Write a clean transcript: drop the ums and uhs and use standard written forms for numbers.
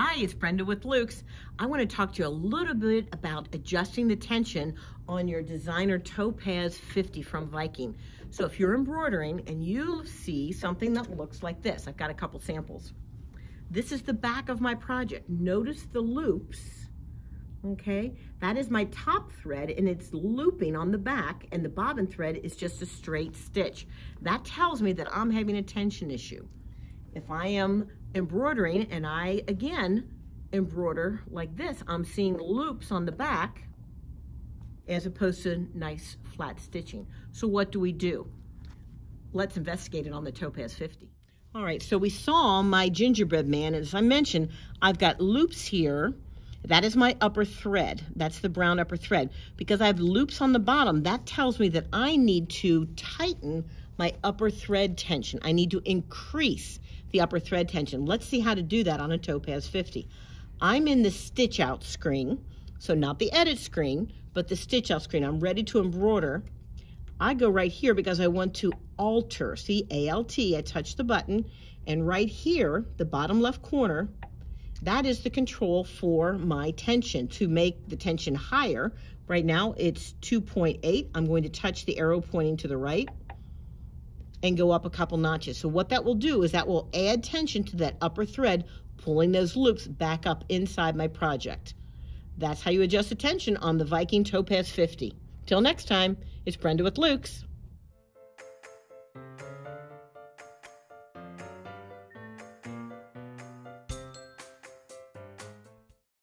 Hi, it's Brenda with Luke's. I want to talk to you a little bit about adjusting the tension on your designer Topaz 50 from Viking. So if you're embroidering and you see something that looks like this, I've got a couple samples. This is the back of my project. Notice the loops, okay? That is my top thread and it's looping on the back, and the bobbin thread is just a straight stitch. That tells me that I'm having a tension issue. If I am embroidering and I again embroider like this, I'm seeing loops on the back as opposed to nice flat stitching. So what do we do? Let's investigate it on the Topaz 50. All right, so we saw my gingerbread man, and as I mentioned, I've got loops here. That is my upper thread. That's the brown upper thread. Because I have loops on the bottom, that tells me that I need to tighten my upper thread tension. I need to increase the upper thread tension. Let's see how to do that on a Topaz 50. I'm in the stitch out screen, so not the edit screen, but the stitch out screen. I'm ready to embroider. I go right here because I want to alter. See, ALT, I touch the button, and right here, the bottom left corner, that is the control for my tension. To make the tension higher, right now it's 2.8. I'm going to touch the arrow pointing to the right and go up a couple notches. So what that will do is that will add tension to that upper thread, pulling those loops back up inside my project. That's how you adjust the tension on the Viking Topaz 50. Till next time, it's Brenda with Luke's.